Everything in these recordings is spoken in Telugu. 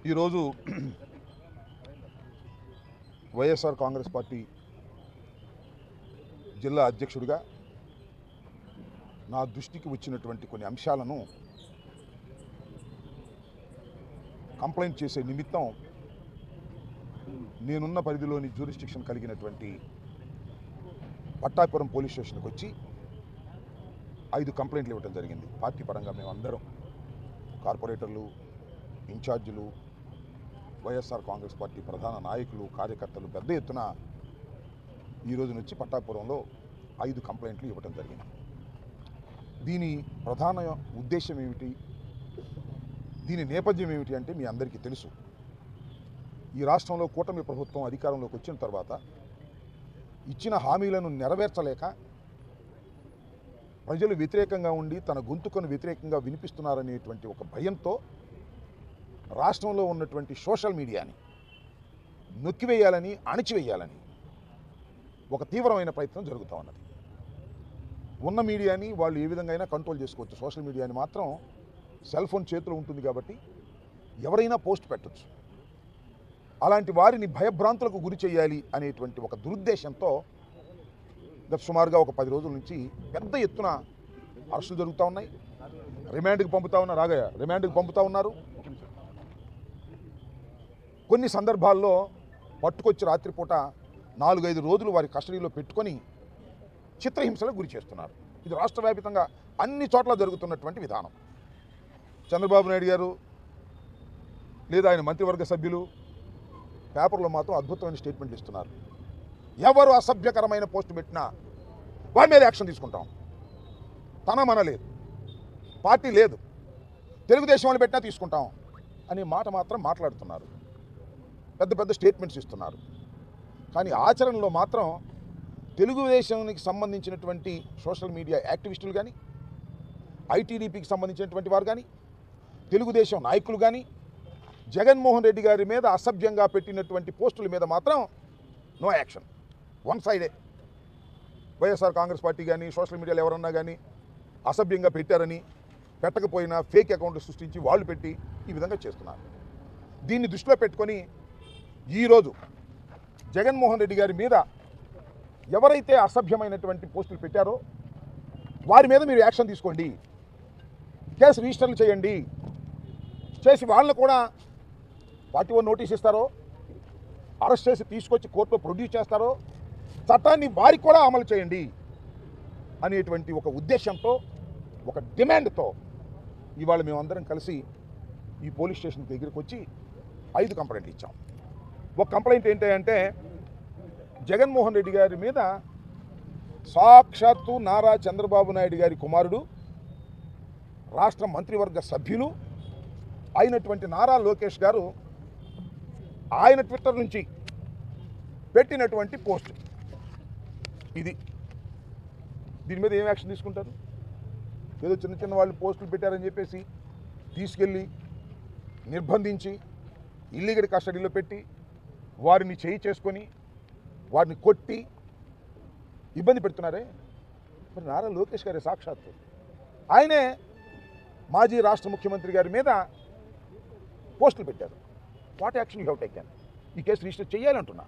ఈరోజు వైఎస్ఆర్ కాంగ్రెస్ పార్టీ జిల్లా అధ్యక్షుడిగా నా దృష్టికి వచ్చినటువంటి కొన్ని అంశాలను కంప్లైంట్ చేసే నిమిత్తం నేనున్న పరిధిలోని జ్యూరిస్డిక్షన్ కలిగినటువంటి పట్టాపురం పోలీస్ స్టేషన్కి వచ్చి 5 కంప్లైంట్లు ఇవ్వడం జరిగింది. పార్టీ పరంగా మేమందరం కార్పొరేటర్లు, ఇన్ఛార్జీలు, వైఎస్ఆర్ కాంగ్రెస్ పార్టీ ప్రధాన నాయకులు, కార్యకర్తలు పెద్ద ఎత్తున ఈ రోజు నుంచి పట్టాపురంలో 5 కంప్లైంట్లు ఇవ్వడం జరిగింది. దీని ప్రధాన ఉద్దేశం ఏమిటి, దీని నేపథ్యం ఏమిటి అంటే మీ అందరికీ తెలుసు. ఈ రాష్ట్రంలో కూటమి ప్రభుత్వం అధికారంలోకి వచ్చిన తర్వాత ఇచ్చిన హామీలను నెరవేర్చలేక ప్రజలు వ్యతిరేకంగా ఉండి తన గొంతుకను వ్యతిరేకంగా వినిపిస్తున్నారనేటువంటి ఒక భయంతో రాష్ట్రంలో ఉన్నటువంటి సోషల్ మీడియాని నొక్కివేయాలని, అణిచివేయాలని ఒక తీవ్రమైన ప్రయత్నం జరుగుతూ ఉన్నది. ఉన్న మీడియాని వాళ్ళు ఏ విధంగా అయినా కంట్రోల్ చేసుకోవచ్చు. సోషల్ మీడియాని మాత్రం సెల్ ఫోన్ చేతిలో ఉంటుంది కాబట్టి ఎవరైనా పోస్ట్ పెట్టచ్చు. అలాంటి వారిని భయభ్రాంతులకు గురి చేయాలి అనేటువంటి ఒక దురుద్దేశంతో గత సుమారుగా ఒక 10 రోజుల నుంచి పెద్ద ఎత్తున అరెస్టులు జరుగుతూ ఉన్నాయి. రిమాండ్కి పంపుతూ ఉన్నారు. కొన్ని సందర్భాల్లో పట్టుకొచ్చి రాత్రిపూట 4-5 రోజులు వారి కస్టడీలో పెట్టుకొని చిత్రహింసలకు గురి చేస్తున్నారు. ఇది రాష్ట్ర వ్యాప్తంగా అన్ని చోట్ల జరుగుతున్నటువంటి విధానం. చంద్రబాబు నాయుడు గారు లేదా ఆయన మంత్రివర్గ సభ్యులు పేపర్లో మాత్రం అద్భుతమైన స్టేట్మెంట్లు ఇస్తున్నారు. ఎవరు అసభ్యకరమైన పోస్టు పెట్టినా వారి మీద యాక్షన్ తీసుకుంటాం. మన లేదు, పార్టీ లేదు, తెలుగుదేశం వాళ్ళు పెట్టినా తీసుకుంటాం అనే మాట మాత్రం మాట్లాడుతున్నారు. పెద్ద పెద్ద స్టేట్మెంట్స్ ఇస్తున్నారు. కానీ ఆచరణలో మాత్రం తెలుగుదేశానికి సంబంధించినటువంటి సోషల్ మీడియా యాక్టివిస్టులు కానీ, ఐటీడీపీకి సంబంధించినటువంటి వారు కానీ, తెలుగుదేశం నాయకులు కానీ జగన్మోహన్ రెడ్డి గారి మీద అసభ్యంగా పెట్టినటువంటి పోస్టుల మీద మాత్రం నో యాక్షన్. వన్ సైడే. వైఎస్ఆర్ కాంగ్రెస్ పార్టీ కానీ సోషల్ మీడియాలో ఎవరన్నా కానీ అసభ్యంగా పెట్టారని, పెట్టకపోయినా ఫేక్ అకౌంట్లు సృష్టించి వాళ్ళు పెట్టి ఈ విధంగా చేస్తున్నారు. దీన్ని దృష్టిలో పెట్టుకొని ఈరోజు జగన్మోహన్ రెడ్డి గారి మీద ఎవరైతే అసభ్యమైనటువంటి పోస్టులు పెట్టారో వారి మీద మీరు యాక్షన్ తీసుకోండి, కేసు రిజిస్టర్లు చేయండి, చేసి వాళ్ళని కూడా 41 నోటీస్ ఇస్తారో, అరెస్ట్ చేసి తీసుకొచ్చి కోర్టులో ప్రొడ్యూస్ చేస్తారో, చట్టాన్ని వారికి కూడా అమలు చేయండి అనేటువంటి ఒక ఉద్దేశంతో, ఒక డిమాండ్తో ఇవాళ మేమందరం కలిసి ఈ పోలీస్ స్టేషన్ దగ్గరికి వచ్చి 5 కంప్లైంట్లు ఇచ్చాం. ఒక కంప్లైంట్ ఏంటంటే జగన్మోహన్ రెడ్డి గారి మీద సాక్షాత్తు నారా చంద్రబాబు నాయుడు గారి కుమారుడు, రాష్ట్ర మంత్రివర్గ సభ్యులు అయినటువంటి నారా లోకేష్ గారు ఆయన ట్విట్టర్ నుంచి పెట్టినటువంటి పోస్ట్ ఇది. దీని మీద ఏం యాక్షన్ తీసుకుంటారు? ఏదో చిన్న చిన్న వాళ్ళు పోస్టులు పెట్టారని చెప్పేసి తీసుకెళ్ళి నిర్బంధించి ఇల్లీగల్ కస్టడీలో పెట్టి వారిని చేయి చేసుకొని వారిని కొట్టి ఇబ్బంది పెడుతున్నారే. మరి నారా లోకేష్ గారి సాక్షాత్తు ఆయనే మాజీ రాష్ట్ర ముఖ్యమంత్రి గారి మీద పోస్టులు పెట్టారు. What action you have taken? ఈ కేసు రిజిస్టర్ చేయాలంటున్నా.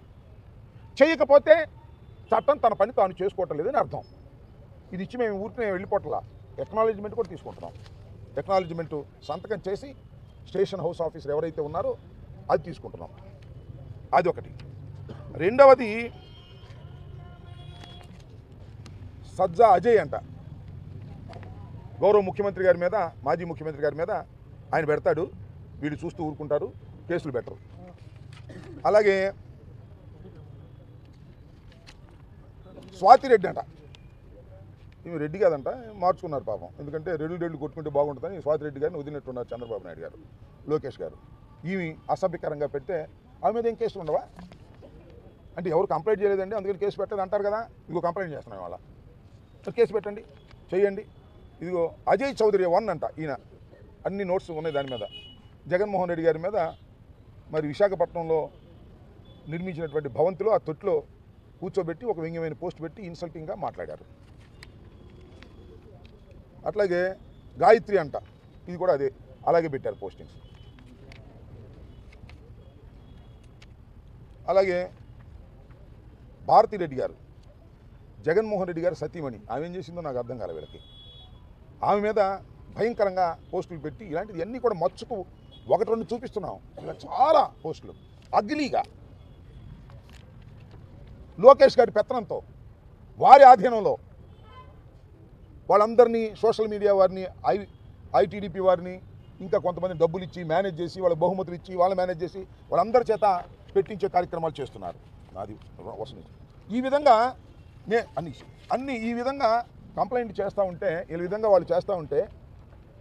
చేయకపోతే చట్టం తన పని తాను చేసుకోవటం లేదని అర్థం. ఇది ఇచ్చి మేము ఊరికి వెళ్ళిపోవట్లా, ఎక్నాలజ్మెంట్ కూడా తీసుకుంటున్నాం. ఎక్నాలజ్మెంట్ సంతకం చేసి స్టేషన్ హౌస్ ఆఫీసర్ ఎవరైతే ఉన్నారో అది తీసుకుంటున్నాం. అది ఒకటి. రెండవది సజ్జా అజయ్ అంట, గౌరవ ముఖ్యమంత్రి గారి మీద, మాజీ ముఖ్యమంత్రి గారి మీద ఆయన పెడతాడు, వీళ్ళు చూస్తూ ఊరుకుంటారు, కేసులు పెట్టరు. అలాగే స్వాతి రెడ్డి అంట, ఈమె రెడ్డి కాదంట, మార్చుకున్నారు పాపం. ఎందుకంటే రెడ్లు కొట్టుకుంటే బాగుంటుందని స్వాతి రెడ్డి గారిని వదిలినట్టున్నారు చంద్రబాబు నాయుడు గారు, లోకేష్ గారు. ఈమె అసభ్యకరంగా పెడితే ఆమె మీద ఏం కేసులు ఉండవా? అంటే ఎవరు కంప్లైంట్ చేయలేదండి అందుకని కేసు పెట్టలేదు అంటారు కదా. ఇదిగో కంప్లైంట్ చేస్తున్నాం వాళ్ళ, కేసు పెట్టండి, చేయండి. ఇదిగో అజయ్ చౌదరి 1 అంట, ఈయన అన్ని నోట్స్ ఉన్నాయి దాని మీద. జగన్మోహన్ రెడ్డి గారి మీద మరి విశాఖపట్నంలో నిర్మించినటువంటి భవంతిలో ఆ తొట్టులో కూర్చోబెట్టి ఒక వ్యంగ్యమైన పోస్ట్ పెట్టి ఇన్సల్టింగ్గా మాట్లాడారు. అట్లాగే గాయత్రి అంట, ఇది కూడా అదే, అలాగే పెట్టారు పోస్టింగ్స్. అలాగే భారతిరెడ్డి గారు, జగన్మోహన్ రెడ్డి గారు సతీమణి, ఆమె ఏం చేసిందో నాకు అర్థం కాలే వీళ్ళకి. ఆమె మీద భయంకరంగా పోస్టులు పెట్టి ఇలాంటిది అన్నీ కూడా మచ్చుకు ఒకటి రెండు చూపిస్తున్నాం. ఇలా చాలా పోస్టులు అగ్లీగా లోకేష్ గారి పెత్తనంతో వారి ఆధీనంలో వాళ్ళందరినీ సోషల్ మీడియా వారిని, ఐటీడీపీ వారిని, ఇంకా కొంతమంది డబ్బులు ఇచ్చి మేనేజ్ చేసి వాళ్ళ బహుమతులు ఇచ్చి వాళ్ళు మేనేజ్ చేసి వాళ్ళందరి చేత పెట్టించే కార్యక్రమాలు చేస్తున్నారు. అది వస్తుంది. ఈ విధంగా అన్ని ఈ విధంగా కంప్లైంట్ చేస్తూ ఉంటే, ఈ విధంగా వాళ్ళు చేస్తూ ఉంటే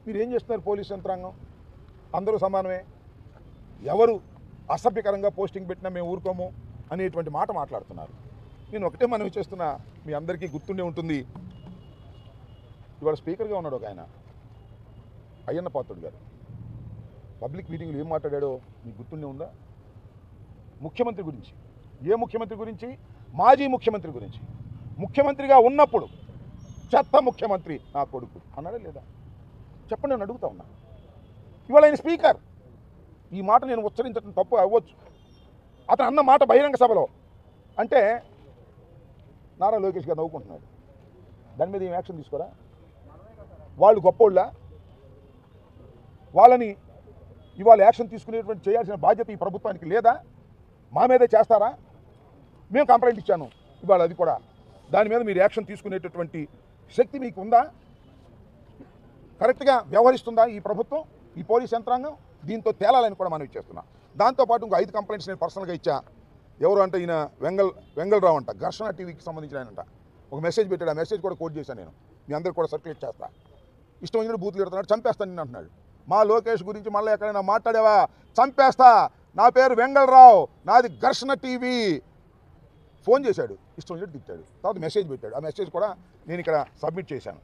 మీరు ఏం చేస్తున్నారు? పోలీస్ యంత్రాంగం అందరూ సమానమే, ఎవరు అసభ్యకరంగా పోస్టింగ్ పెట్టినా మేము ఊరుకోము అనేటువంటి మాట మాట్లాడుతున్నారు. నేను ఒకటే మనవి చేస్తున్నా, మీ అందరికీ గుర్తుండే ఉంటుంది, ఇవాళ స్పీకర్గా ఉన్నాడు ఒక ఆయన అయ్యన్న పాత్రుడు గారు. పబ్లిక్ మీటింగ్లో ఏం మాట్లాడాడో మీకు గుర్తుండే ఉందా? ముఖ్యమంత్రి గురించి. ఏ ముఖ్యమంత్రి గురించి? మాజీ ముఖ్యమంత్రి గురించి. ముఖ్యమంత్రిగా ఉన్నప్పుడు చెత్త ముఖ్యమంత్రి నా కొడుకు అన్నాడా లేదా? చెప్పండి, నేను అడుగుతా ఉన్నా. ఇవాళ ఆయన స్పీకర్. ఈ మాట నేను ఉచ్చరించడం తప్పు అవ్వచ్చు. అతను అన్న మాట బహిరంగ సభలో అంటే నారా లోకేష్ గారు నవ్వుకుంటున్నాడు. దాని మీద ఏం యాక్షన్ తీసుకోరా? వాళ్ళు గొప్పోళ్ళ? వాళ్ళని ఇవాళ యాక్షన్ తీసుకునేటువంటి చేయాల్సిన బాధ్యత ఈ ప్రభుత్వానికి లేదా? మా మీదే చేస్తారా? మేము కంప్లైంట్ ఇచ్చాను ఇవాళ, అది కూడా దాని మీద మీరు యాక్షన్ తీసుకునేటటువంటి శక్తి మీకు ఉందా? కరెక్ట్గా వ్యవహరిస్తుందా ఈ ప్రభుత్వం, ఈ పోలీస్ యంత్రాంగం? దీంతో తేలాలని కూడా మనం ఇచ్చేస్తున్నాం. దాంతోపాటు ఇంకో 5 కంప్లైంట్స్ నేను పర్సనల్గా ఇచ్చా. ఎవరు అంటే ఈయన వెంగళరావు అంట, ఘర్షణ టీవీకి సంబంధించిన ఆయనంట. ఒక మెసేజ్ పెట్టాడు, ఆ మెసేజ్ కూడా కోట్ చేశాను నేను, మీ అందరికీ కూడా సర్క్యులేట్ చేస్తా. ఇష్టం వచ్చినట్టు బూతులు పెడుతున్నాడు, చంపేస్తాను నేను అంటున్నాడు. మా లోకేష్ గురించి మళ్ళీ ఎక్కడైనా మాట్లాడావా చంపేస్తా, నా పేరు వెంగళరావు, నాది ఘర్షణ టీవీ. ఫోన్ చేశాడు, ఇష్టం వచ్చినట్టు తిట్టాడు. తర్వాత మెసేజ్ పెట్టాడు, ఆ మెసేజ్ కూడా నేను ఇక్కడ సబ్మిట్ చేశాను,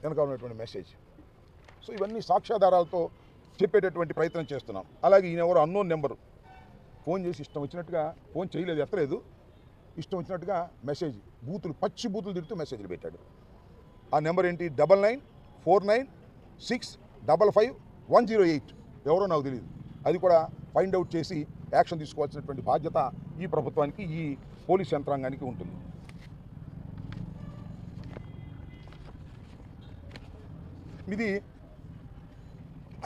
వెనక ఉన్నటువంటి మెసేజ్. సో ఇవన్నీ సాక్ష్యాధారాలతో చెప్పేటటువంటి ప్రయత్నం చేస్తున్నాం. అలాగే ఈయన ఎవరు అన్నోన్ నెంబరు ఫోన్ చేసి ఇష్టం వచ్చినట్టుగా, ఫోన్ చేయలేదు, ఎత్తలేదు, ఇష్టం వచ్చినట్టుగా మెసేజ్, బూతులు, పచ్చి బూతులు తిడుతూ మెసేజ్లు పెట్టాడు. ఆ నెంబర్ ఏంటి? 9949655108. ఎవరో నాకు తెలియదు. అది కూడా ఫైండ్ అవుట్ చేసి యాక్షన్ తీసుకోవాల్సినటువంటి బాధ్యత ఈ ప్రభుత్వానికి, ఈ పోలీస్ యంత్రాంగానికి ఉంటుంది. ఇది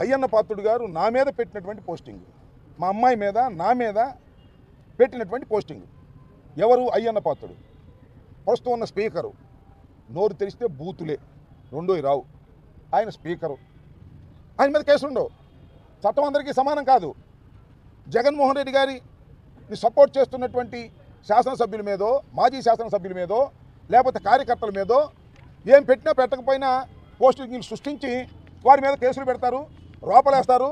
అయ్యన్న పాత్రుడు గారు నా మీద పెట్టినటువంటి పోస్టింగ్, మా అమ్మాయి మీద, నా మీద పెట్టినటువంటి పోస్టింగ్. ఎవరు? అయ్యన్న పాత్రుడు. ప్రస్తుతం ఉన్న స్పీకరు. నోరు తెరిస్తే బూతులే, రెండోవి రావు. ఆయన స్పీకరు, ఆయన మీద కేసులు ఉండవు. చట్టం అందరికీ సమానం కాదు. జగన్మోహన్ రెడ్డి గారిని సపోర్ట్ చేస్తున్నటువంటి శాసనసభ్యుల మీదో, మాజీ శాసనసభ్యుల మీదో, లేకపోతే కార్యకర్తల మీదో ఏం పెట్టినా పెట్టకపోయినా పోస్టింగ్లు సృష్టించి వారి మీద కేసులు పెడతారు, లోపలేస్తారు,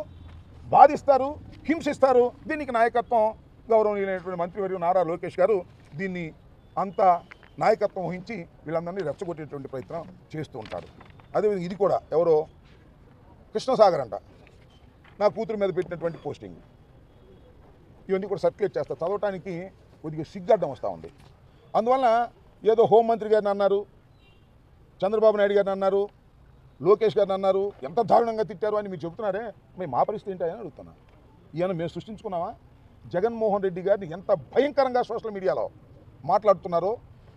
బాధిస్తారు, హింసిస్తారు. దీనికి నాయకత్వం గౌరవనీయులైనటువంటి మంత్రివర్యులు నారా లోకేష్ గారు దీన్ని అంత నాయకత్వం వహించి వీళ్ళందరినీ రెచ్చగొట్టేటువంటి ప్రయత్నం చేస్తూ ఉంటారు. అదేవిధంగా ఇది కూడా ఎవరో కృష్ణసాగర్ అంట, నా కూతురు మీద పెట్టినటువంటి పోస్టింగ్. ఇవన్నీ కూడా సర్క్యులేట్ చేస్తారు. చదవటానికి కొద్దిగా సిగ్గడ్డం వస్తూ ఉంది. అందువల్ల ఏదో హోంమంత్రి గారిని అన్నారు, చంద్రబాబు నాయుడు గారిని అన్నారు, లోకేష్ గారిని అన్నారు, ఎంత దారుణంగా తిట్టారు అని మీరు చెబుతున్నారే, మరి మా పరిస్థితి ఏంటి అని అడుగుతున్నా. ఈయన మేము సృష్టించుకున్నామా? జగన్మోహన్ రెడ్డి గారిని ఎంత భయంకరంగా సోషల్ మీడియాలో మాట్లాడుతున్నారో,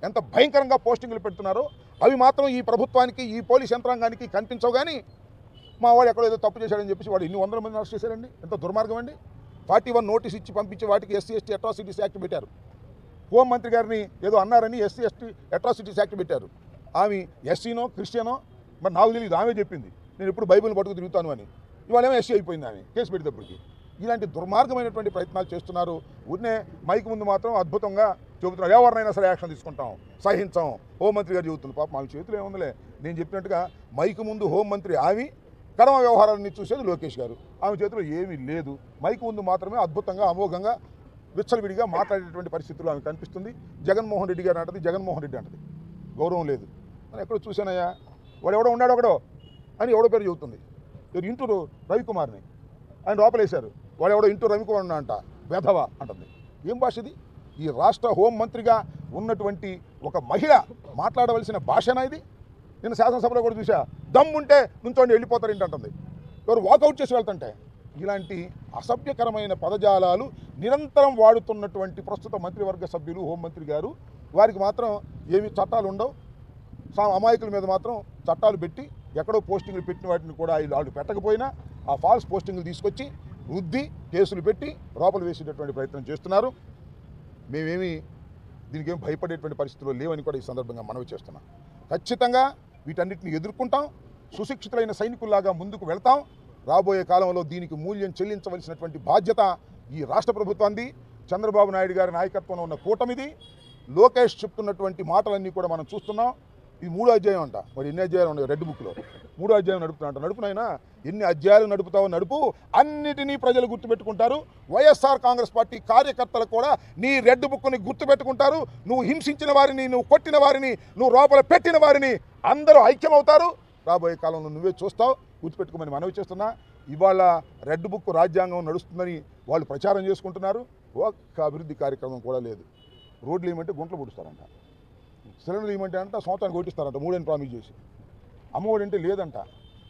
ఎంత భయంకరంగా పోస్టింగ్లు పెడుతున్నారో అవి మాత్రం ఈ ప్రభుత్వానికి, ఈ పోలీస్ యంత్రాంగానికి కనిపించవు. కానీ మా వాడు ఎక్కడో ఏదో తప్పు చేశాడని చెప్పేసి వాడు ఎన్ని వందల మంది అరెస్ట్ చేశారండి. ఎంత దుర్మార్గం అండి. 41 నోటీస్ ఇచ్చి పంపించి వాటికి ఎస్సీ ఎస్టీ అట్రాసిటీస్ యాక్ట్ పెట్టారు. హోంమంత్రి గారిని ఏదో అన్నారని ఎస్సీ ఎస్టీ అట్రాసిటీస్ యాక్ట్ పెట్టారు. ఆమె ఎస్సీనో క్రిస్టియనో మరి నాకు తెలియదు, ఆమె చెప్పింది నేను ఎప్పుడు బైబిల్ని పట్టుకు తిరుగుతాను అని. ఇవాళేమో ఎస్సీ అయిపోయింది ఆమె కేసు పెట్టేటప్పటికి. ఇలాంటి దుర్మార్గమైనటువంటి ప్రయత్నాలు చేస్తున్నారు. ఊరినే మైక్ ముందు మాత్రం అద్భుతంగా చెబుతున్నారు, ఎవరినైనా సరే యాక్షన్ తీసుకుంటాం, సహించాం. హోంమంత్రి గారు చెబుతున్నారు, పాపం ఆమె చేతులు ఏముందిలే. నేను చెప్పినట్టుగా మైక్ ముందు హోంమంత్రి ఆమె, కర్మ వ్యవహారాన్ని చూసేది లోకేష్ గారు. ఆమె చేతిలో ఏమీ లేదు. మైక్ ముందు మాత్రమే అద్భుతంగా, అమోఘంగా, విచ్చలవిడిగా మాట్లాడేటువంటి పరిస్థితుల్లో ఆమె కనిపిస్తుంది. జగన్మోహన్ రెడ్డి గారు అంటది, జగన్మోహన్ రెడ్డి అంటది. గౌరవం లేదు అని ఎక్కడో చూశానయ్యా. వాడు ఎవడో ఉన్నాడు ఒకడో అని ఎవడో పేరు చెబుతుంది. ఇంటూరు రవికుమార్ని ఆయన లోపలేశారు. వాడు ఎవడో ఇంటూ రవికుమార్ అంట, వెధవ అంటుంది. ఏం భాష ఇది? ఈ రాష్ట్ర హోంమంత్రిగా ఉన్నటువంటి ఒక మహిళ మాట్లాడవలసిన భాషనా ఇది? నేను శాసనసభలో కూడా చూసా, దమ్ముంటే నుంచోండి వెళ్ళిపోతారు ఏంటంటుంది. ఎవరు వాకౌట్ చేసి వెళ్తుంటే ఇలాంటి అసభ్యకరమైన పదజాలాలు నిరంతరం వాడుతున్నటువంటి ప్రస్తుత మంత్రివర్గ సభ్యులు హోంమంత్రి గారు, వారికి మాత్రం ఏమి చట్టాలు ఉండవు. అమాయకుల మీద మాత్రం చట్టాలు పెట్టి ఎక్కడో పోస్టింగ్లు పెట్టిన వాటిని కూడా వాళ్ళు పెట్టకపోయినా ఆ ఫాల్స్ పోస్టింగ్లు తీసుకొచ్చి రుద్ది కేసులు పెట్టి లోపల వేసేటటువంటి ప్రయత్నం చేస్తున్నారు. మేమేమి దీనికి ఏం భయపడేటువంటి పరిస్థితుల్లో లేవని కూడా ఈ సందర్భంగా మనవి చేస్తున్నాం. ఖచ్చితంగా వీటన్నిటిని ఎదుర్కొంటాం. సుశిక్షితులైన సైనికుల్లాగా ముందుకు వెళ్తాం. రాబోయే కాలంలో దీనికి మూల్యం చెల్లించవలసినటువంటి బాధ్యత ఈ రాష్ట్ర ప్రభుత్వాన్ని, చంద్రబాబు నాయుడు గారి నాయకత్వంలో ఉన్న కూటమిది. లోకేష్ చెప్తున్నటువంటి మాటలన్నీ కూడా మనం చూస్తున్నాం. ఇది 3వ అధ్యాయం అంట. మరి ఎన్ని అధ్యాయాలు ఉన్నాయి రెడ్ బుక్లో? 3వ అధ్యాయం నడుపుతున్నా నడుపునైనా ఎన్ని అధ్యాయాలు నడుపుతావో నడుపు, అన్నిటినీ ప్రజలు గుర్తుపెట్టుకుంటారు. వైఎస్ఆర్ కాంగ్రెస్ పార్టీ కార్యకర్తలు కూడా నీ రెడ్ బుక్ని గుర్తుపెట్టుకుంటారు. నువ్వు హింసించిన వారిని, నువ్వు కొట్టిన వారిని, నువ్వు లోపల పెట్టిన వారిని అందరూ ఐక్యమవుతారు. రాబోయే కాలంలో నువ్వే చూస్తావు. గుర్తుపెట్టుకోమని మనవి చేస్తున్నా. ఇవాళ రెడ్ బుక్ రాజ్యాంగం నడుస్తుందని వాళ్ళు ప్రచారం చేసుకుంటున్నారు. ఒక్క అభివృద్ధి కార్యక్రమం కూడా లేదు. రోడ్లు ఏమంటే గుంటలు పొడుస్తారంట, సిలిండర్లు ఏమంటే అంట సంవత్సరానికి కొట్టిస్తారంట 3 ప్రామిస్ చేసి. అమ్మఒడి అంటే లేదంట.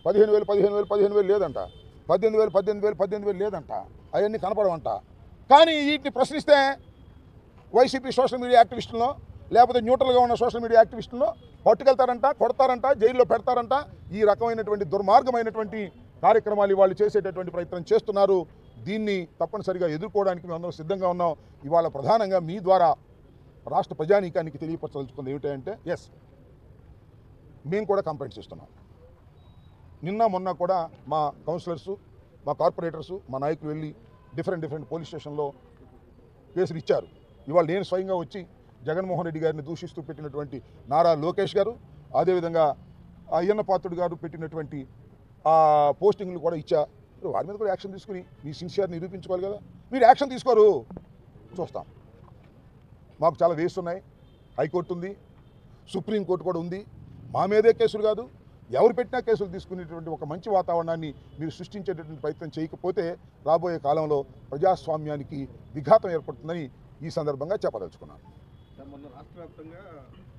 15,000 లేదంట. 18,000 లేదంట. అవన్నీ కనపడవంట. కానీ వీటిని ప్రశ్నిస్తే వైసీపీ సోషల్ మీడియా యాక్టివిస్టులను, లేకపోతే న్యూట్రల్గా ఉన్న సోషల్ మీడియా యాక్టివిస్టులను పట్టుకెళ్తారంట, కొడతారంట, జైల్లో పెడతారంట. ఈ రకమైనటువంటి దుర్మార్గమైనటువంటి కార్యక్రమాలు వాళ్ళు చేసేటటువంటి ప్రయత్నం చేస్తున్నారు. దీన్ని తప్పనిసరిగా ఎదుర్కోవడానికి మేము అందరం సిద్ధంగా ఉన్నాం. ఇవాళ ప్రధానంగా మీ ద్వారా రాష్ట్ర ప్రజానీకానికి తెలియపరచదలుచుకుంది ఏమిటంటే, ఎస్, మేము కూడా కంప్లైంట్స్ ఇస్తున్నాం. నిన్న మొన్న కూడా మా కౌన్సిలర్సు, మా కార్పొరేటర్సు, మా నాయకులు వెళ్ళి డిఫరెంట్ పోలీస్ స్టేషన్లో కేసులు ఇచ్చారు. ఇవాళ నేను స్వయంగా వచ్చి జగన్మోహన్ రెడ్డి గారిని దూషిస్తూ పెట్టినటువంటి నారా లోకేష్ గారు, అదేవిధంగా అయ్యన్న పాత్రుడు గారు పెట్టినటువంటి పోస్టింగ్లు కూడా ఇచ్చా. వారి మీద కూడా యాక్షన్ తీసుకుని మీ సిన్సియర్ నిరూపించుకోవాలి కదా. మీరు యాక్షన్ తీసుకోరు, చూస్తాం. మాకు చాలా వేస్ ఉన్నాయి. హైకోర్టు ఉంది, సుప్రీంకోర్టు కూడా ఉంది. మా మీదే కేసులు కాదు, ఎవరు పెట్టినా కేసులు తీసుకునేటువంటి ఒక మంచి వాతావరణాన్ని మీరు సృష్టించేటటువంటి ప్రయత్నం చేయకపోతే రాబోయే కాలంలో ప్రజాస్వామ్యానికి విఘాతం ఏర్పడుతుందని ఈ సందర్భంగా చెప్పదలుచుకున్నాను. మొన్న రాష్ట్ర వ్యాప్తంగా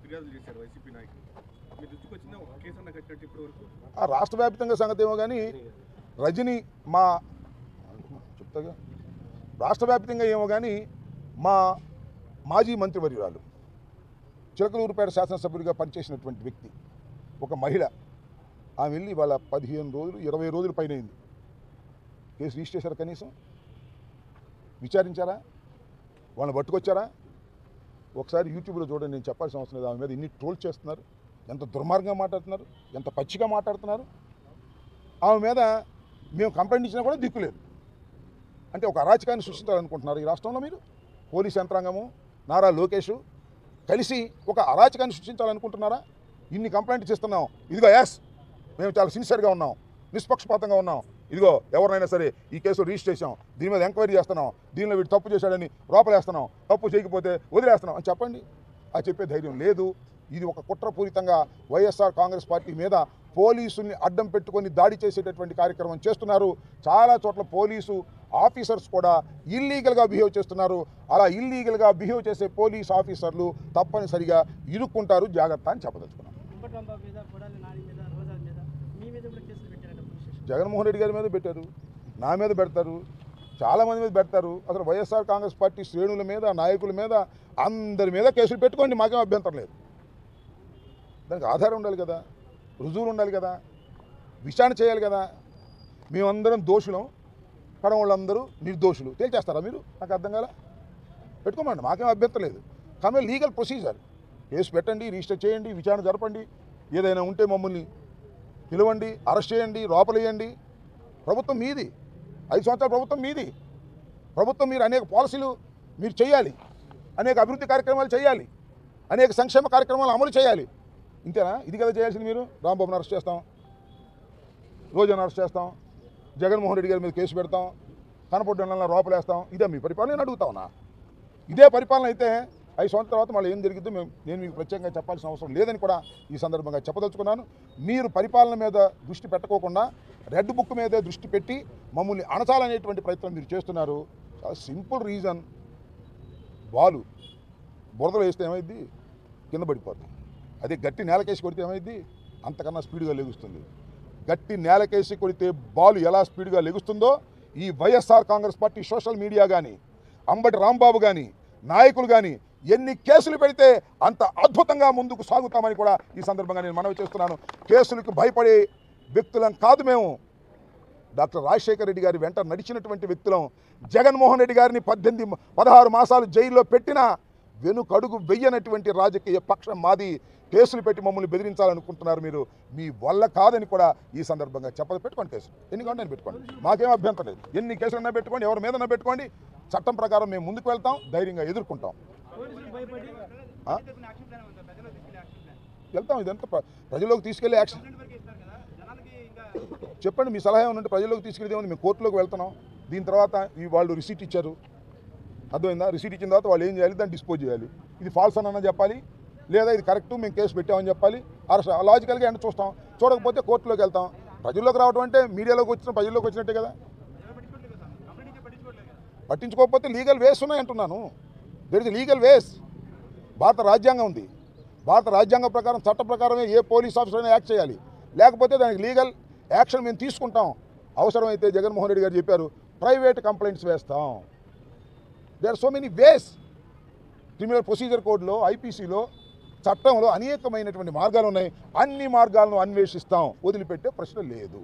ఫిర్యాదులు చేశారు వైసీపీ నాయకులు. మీ దృష్టికి వచ్చిన ఒక కేసు అన్న కట్టినట్టు ఇప్పటి వరకు రాష్ట్ర వ్యాప్తంగా సంగతి ఏమో కానీ రజనీ చెప్తాగా రాష్ట్ర వ్యాప్తంగా ఏమో కానీ మా మాజీ మంత్రివర్యురాలు, చిలకలూరుపేట శాసనసభ్యుడిగా పనిచేసినటువంటి వ్యక్తి, ఒక మహిళ, ఆమె వెళ్ళి వాళ్ళ 15 రోజులు 20 రోజుల పైన అయింది. కేసు రిజిస్టర్ చేశారా? కనీసం విచారించారా? వాళ్ళని పట్టుకొచ్చారా? ఒకసారి యూట్యూబ్లో చూడండి. నేను చెప్పాల్సిన అవసరం లేదు. ఆమె మీద ఇన్ని ట్రోల్ చేస్తున్నారు, ఎంత దుర్మార్గంగా మాట్లాడుతున్నారు, ఎంత పచ్చిగా మాట్లాడుతున్నారు. ఆమె మీద మేము కంప్లైంట్ ఇచ్చినా కూడా దిక్కులేదు. అంటే ఒక అరాచకాన్ని సృష్టించాలనుకుంటున్నారు ఈ రాష్ట్రంలో మీరు. పోలీస్ యంత్రాంగము, నారా లోకేష్ కలిసి ఒక అరాచకాన్ని సృష్టించాలనుకుంటున్నారా? ఇన్ని కంప్లైంట్స్ ఇస్తున్నాం. ఇదిగో ఎస్, మేము చాలా సిన్సియర్గా ఉన్నాం, నిష్పక్షపాతంగా ఉన్నాం. ఇదిగో ఎవరినైనా సరే ఈ కేసు రిజిస్టర్ చేసాం, దీని మీద ఎంక్వైరీ చేస్తున్నాం, దీనిలో వీడు తప్పు చేశాడని లోపలేస్తున్నాం, తప్పు చేయకపోతే వదిలేస్తున్నాం అని చెప్పండి. ఆ చెప్పే ధైర్యం లేదు. ఇది ఒక కుట్రపూరితంగా వైఎస్ఆర్ కాంగ్రెస్ పార్టీ మీద పోలీసుల్ని అడ్డం పెట్టుకొని దాడి చేసేటటువంటి కార్యక్రమం చేస్తున్నారు. చాలా చోట్ల పోలీసు ఆఫీసర్స్ కూడా ఇల్లీగల్గా బిహేవ్ చేస్తున్నారు. అలా ఇల్లీగల్గా బిహేవ్ చేసే పోలీస్ ఆఫీసర్లు తప్పనిసరిగా ఇరుక్కుంటారు. జాగ్రత్త అని చెప్పదలుచుకున్నాం. జగన్మోహన్ రెడ్డి గారి మీద పెట్టారు, నా మీద పెడతారు, చాలామంది మీద పెడతారు. అసలు వైఎస్ఆర్ కాంగ్రెస్ పార్టీ శ్రేణుల మీద, నాయకుల మీద, అందరి మీద కేసులు పెట్టుకోండి, మాకేం అభ్యంతరం లేదు. దానికి ఆధారం ఉండాలి కదా, రుజువులు ఉండాలి కదా, విచారణ చేయాలి కదా. మేమందరం దోషులం, కడవాళ్ళందరూ నిర్దోషులు తేల్చేస్తారా మీరు? నాకు అర్థం కాలే. పెట్టుకోమండి, మాకేం అభ్యంతరం లేదు. కానీ లీగల్ ప్రొసీజర్, కేసు పెట్టండి, రిజిస్టర్ చేయండి, విచారణ జరపండి. ఏదైనా ఉంటే మమ్మల్ని పిలవండి, అరెస్ట్ చేయండి, లోపలేయండి. ప్రభుత్వం మీది, 5 సంవత్సరాల ప్రభుత్వం మీది. ప్రభుత్వం మీరు అనేక పాలసీలు మీరు చేయాలి, అనేక అభివృద్ధి కార్యక్రమాలు చేయాలి, అనేక సంక్షేమ కార్యక్రమాలు అమలు చేయాలి. ఇంతేనా? ఇది కదా చేయాల్సింది మీరు. రాంబాబుని అరెస్ట్ చేస్తాం, రోజాను అరెస్ట్ చేస్తాం, జగన్మోహన్ రెడ్డి గారి మీద కేసు పెడతాం, కనపడ్డ లోపలేస్తాం. ఇదే మీ పరిపాలన? నేను అడుగుతా ఉన్నా. ఇదే పరిపాలన అయితే 5 సంవత్సరాల తర్వాత మళ్ళీ ఏం జరిగిద్దో నేను మీకు ప్రత్యేకంగా చెప్పాల్సిన అవసరం లేదని కూడా ఈ సందర్భంగా చెప్పదలుచుకున్నాను. మీరు పరిపాలన మీద దృష్టి పెట్టకోకుండా రెడ్ బుక్ మీదే దృష్టి పెట్టి మమ్మల్ని అణచాలనేటువంటి ప్రయత్నం మీరు చేస్తున్నారు. చాలా సింపుల్ రీజన్, బాలు బురదలో వేస్తే ఏమైంది? కింద పడిపోతుంది. అదే గట్టి నేలకేసి కొడితే ఏమైంది? అంతకన్నా స్పీడ్గా లెగుస్తుంది. గట్టి నేలకేసి కొడితే బాలు ఎలా స్పీడ్గా లెగుస్తుందో ఈ YSR Congress party social media కానీ అంబటి రాంబాబు కానీ నాయకులు కానీ ఎన్ని కేసులు పెడితే అంత అద్భుతంగా ముందుకు సాగుతామని కూడా ఈ సందర్భంగా నేను మనవి చేస్తున్నాను. కేసులకు భయపడే వ్యక్తులం కాదు మేము. డాక్టర్ రాజశేఖర రెడ్డి గారి వెంట నడిచినటువంటి వ్యక్తులం. జగన్మోహన్ రెడ్డి గారిని 16 మాసాలు జైల్లో పెట్టినా వెనుకడుగు వెయ్యనటువంటి రాజకీయ పక్షం మాది. కేసులు పెట్టి మమ్మల్ని బెదిరించాలనుకుంటున్నారు మీరు. మీ వల్ల కాదని కూడా ఈ సందర్భంగా పెట్టుకోండి. కేసులు ఎన్ని కావాలని పెట్టుకోండి, మాకేం అభ్యంతరం లేదు. ఎన్ని కేసులన్నా పెట్టుకోండి, ఎవరి మీదన్నా పెట్టుకోండి. చట్టం ప్రకారం మేము ముందుకు వెళ్తాం, ధైర్యంగా ఎదుర్కొంటాం. వెళ్తాం. ఇదంతా ప్రజల్లోకి తీసుకెళ్లే యాక్షన్. చెప్పండి, మీ సలహా ఏమన్నా ప్రజల్లోకి తీసుకెళ్తే మేము కోర్టులోకి వెళ్తున్నాం. దీని తర్వాత వాళ్ళు రిసీట్ ఇచ్చారు, అర్థమైందా? రిసీట్ ఇచ్చిన తర్వాత వాళ్ళు ఏం చేయాలి, దాన్ని డిస్పోజ్ చేయాలి. ఇది ఫాల్స్ అన్న చెప్పాలి, లేదా ఇది కరెక్ట్ మేము కేసు పెట్టామని చెప్పాలి. లాజికల్గా ఎండ చూస్తాం. చూడకపోతే కోర్టులోకి వెళ్తాం. ప్రజల్లోకి రావడం అంటే మీడియాలోకి వచ్చిన ప్రజల్లోకి వచ్చినట్టే కదా. పట్టించుకోకపోతే లీగల్ వేస్ ఉన్నాయంటున్నాను. There is legal ways. భారత రాజ్యాంగం ఉంది. భారత రాజ్యాంగం ప్రకారం, చట్ట ప్రకారమే ఏ పోలీస్ ఆఫీసర్ అయినా యాక్ట్ చేయాలి. లేకపోతే దానికి లీగల్ యాక్షన్ మేము తీసుకుంటాం. అవసరమైతే జగన్మోహన్ రెడ్డి గారు చెప్పారు, ప్రైవేట్ కంప్లైంట్స్ వేస్తాం. There are so many ways. Criminal procedure కోడ్లో, ఐపీసీలో, చట్టంలో అనేకమైనటువంటి మార్గాలు ఉన్నాయి. అన్ని మార్గాలను అన్వేషిస్తాం. వదిలిపెట్టే ప్రశ్న లేదు.